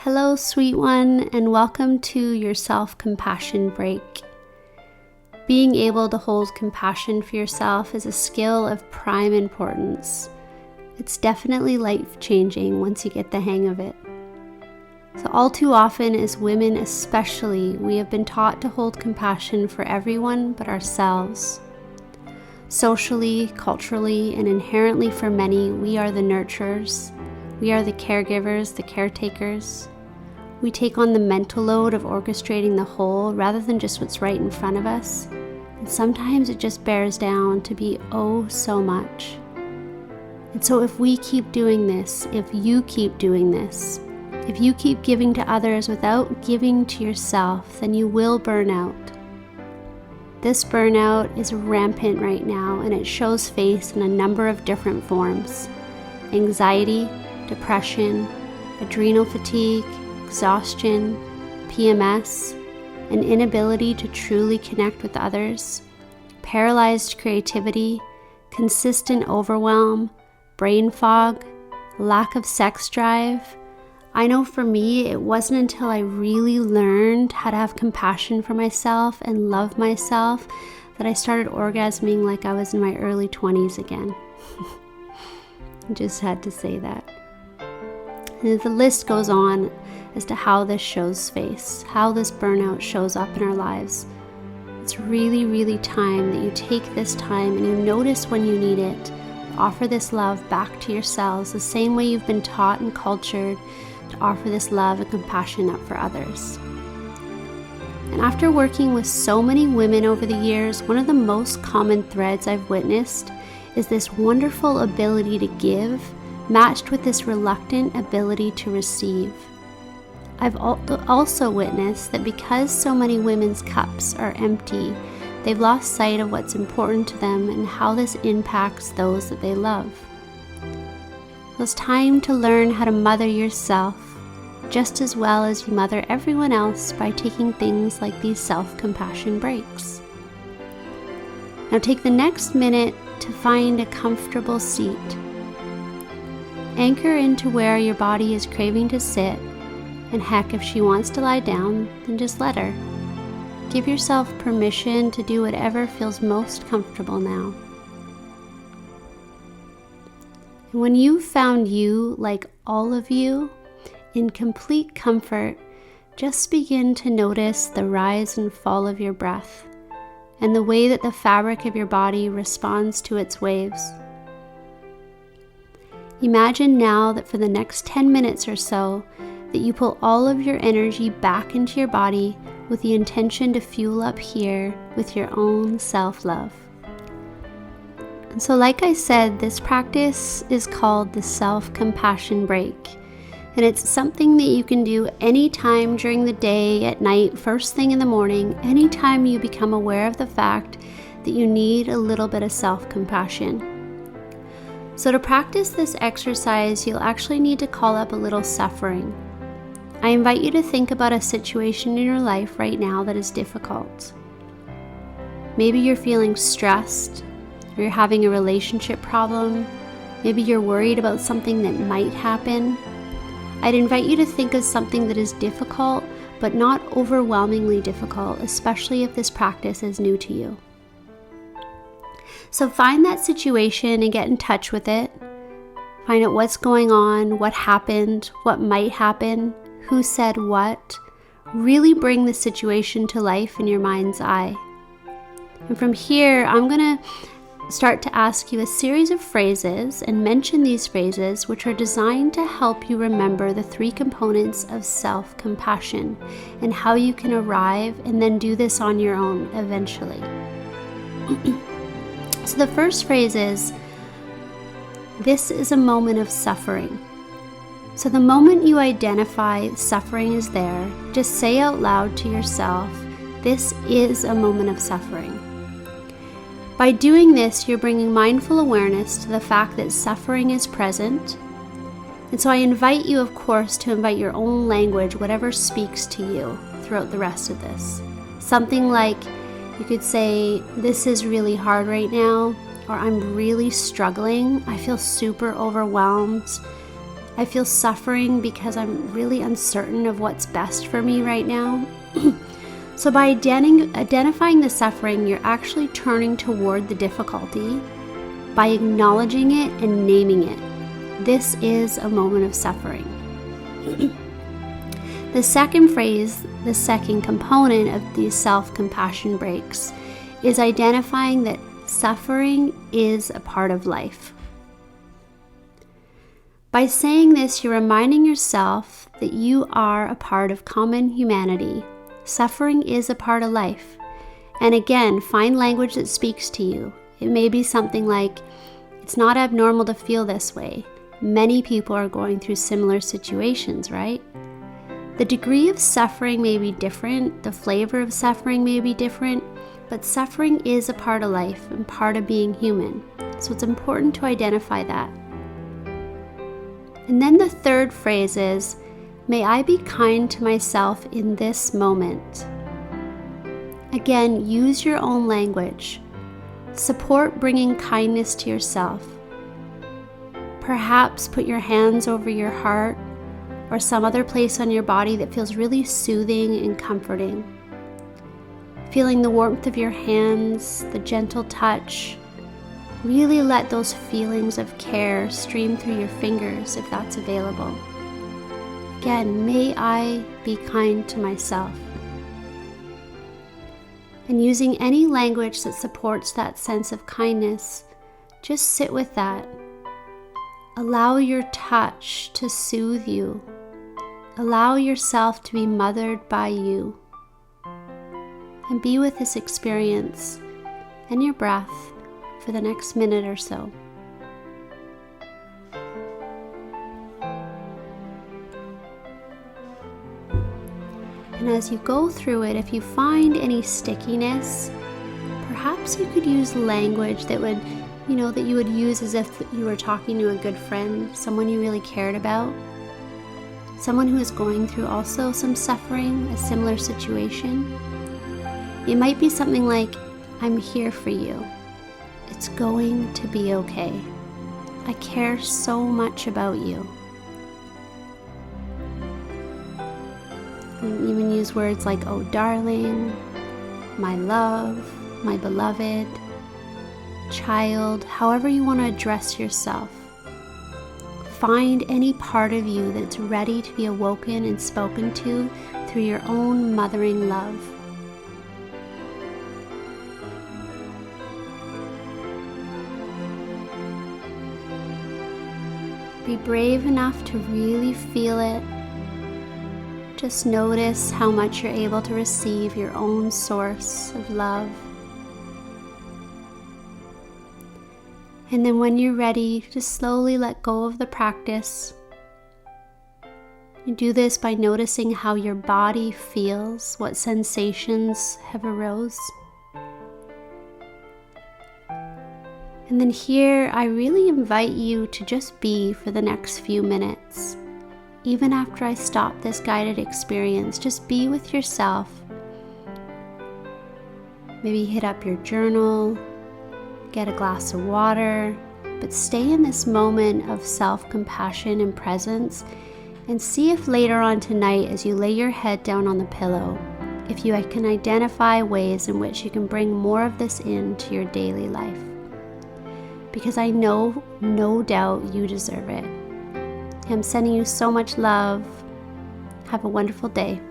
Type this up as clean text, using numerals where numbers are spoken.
Hello, sweet one, and welcome to your self-compassion break. Being able to hold compassion for yourself is a skill of prime importance. It's definitely life-changing once you get the hang of it. So all too often, as women especially, we have been taught to hold compassion for everyone but ourselves. Socially, culturally, and inherently for many, we are the nurturers. We are the caregivers, the caretakers. We take on the mental load of orchestrating the whole rather than just what's right in front of us. And sometimes it just bears down to be oh so much. And so if we keep doing this, if you keep doing this, if you keep giving to others without giving to yourself, then you will burn out. This burnout is rampant right now, and it shows face in a number of different forms: anxiety, depression, adrenal fatigue, exhaustion, PMS, an inability to truly connect with others, paralyzed creativity, consistent overwhelm, brain fog, lack of sex drive. I know for me, it wasn't until I really learned how to have compassion for myself and love myself that I started orgasming like I was in my early 20s again. I just had to say that. And the list goes on as to how this shows face, how this burnout shows up in our lives. It's really, really time that you take this time and you notice when you need it. Offer this love back to yourselves the same way you've been taught and cultured to offer this love and compassion up for others. And after working with so many women over the years, one of the most common threads I've witnessed is this wonderful ability to give, matched with this reluctant ability to receive. I've also witnessed that because so many women's cups are empty, they've lost sight of what's important to them and how this impacts those that they love. It's time to learn how to mother yourself just as well as you mother everyone else by taking things like these self-compassion breaks. Now take the next minute to find a comfortable seat. Anchor into where your body is craving to sit, and heck, if she wants to lie down, then just let her. Give yourself permission to do whatever feels most comfortable now. And when you've found you, like all of you, in complete comfort, just begin to notice the rise and fall of your breath and the way that the fabric of your body responds to its waves. Imagine now that for the next 10 minutes or so, that you pull all of your energy back into your body with the intention to fuel up here with your own self-love. And so like I said, this practice is called the self-compassion break. And it's something that you can do anytime during the day, at night, first thing in the morning, anytime you become aware of the fact that you need a little bit of self-compassion. So to practice this exercise, you'll actually need to call up a little suffering. I invite you to think about a situation in your life right now that is difficult. Maybe you're feeling stressed, or you're having a relationship problem. Maybe you're worried about something that might happen. I'd invite you to think of something that is difficult, but not overwhelmingly difficult, especially if this practice is new to you. So find that situation and get in touch with it. Find out what's going on, what happened, what might happen, who said what. Really bring the situation to life in your mind's eye. And from here, I'm going to start to ask you a series of phrases and mention these phrases which are designed to help you remember the three components of self-compassion and how you can arrive and then do this on your own eventually. So the first phrase is, this is a moment of suffering. So the moment you identify suffering is there, just say out loud to yourself, this is a moment of suffering. By doing this, you're bringing mindful awareness to the fact that suffering is present. And so I invite you, of course, to invite your own language, whatever speaks to you throughout the rest of this. Something like, you could say, this is really hard right now, or I'm really struggling. I feel super overwhelmed. I feel suffering because I'm really uncertain of what's best for me right now. So by identifying the suffering, you're actually turning toward the difficulty by acknowledging it and naming it. This is a moment of suffering. The second phrase, the second component of these self-compassion breaks, is identifying that suffering is a part of life. By saying this, you're reminding yourself that you are a part of common humanity. Suffering is a part of life. And again, find language that speaks to you. It may be something like, it's not abnormal to feel this way. Many people are going through similar situations, right? The degree of suffering may be different, the flavor of suffering may be different, but suffering is a part of life and part of being human. So it's important to identify that. And then the third phrase is, may I be kind to myself in this moment. Again, use your own language. Support bringing kindness to yourself. Perhaps put your hands over your heart or some other place on your body that feels really soothing and comforting. Feeling the warmth of your hands, the gentle touch. Really let those feelings of care stream through your fingers if that's available. Again, may I be kind to myself. And using any language that supports that sense of kindness, just sit with that. Allow your touch to soothe you. Allow yourself to be mothered by you. And be with this experience and your breath for the next minute or so. And as you go through it, if you find any stickiness, perhaps you could use language that would, that you would use as if you were talking to a good friend, someone you really cared about, someone who is going through also some suffering, a similar situation. It might be something like, I'm here for you. It's going to be okay. I care so much about you. And even use words like, oh darling, my love, my beloved, child, however you want to address yourself. Find any part of you that's ready to be awoken and spoken to through your own mothering love. Be brave enough to really feel it. Just notice how much you're able to receive your own source of love. And then when you're ready, just slowly let go of the practice. You do this by noticing how your body feels, what sensations have arose. And then here, I really invite you to just be for the next few minutes. Even after I stop this guided experience, just be with yourself. Maybe hit up your journal, get a glass of water, but stay in this moment of self-compassion and presence, and see if later on tonight, as you lay your head down on the pillow, if you can identify ways in which you can bring more of this into your daily life. Because I know, no doubt, you deserve it. I'm sending you so much love. Have a wonderful day.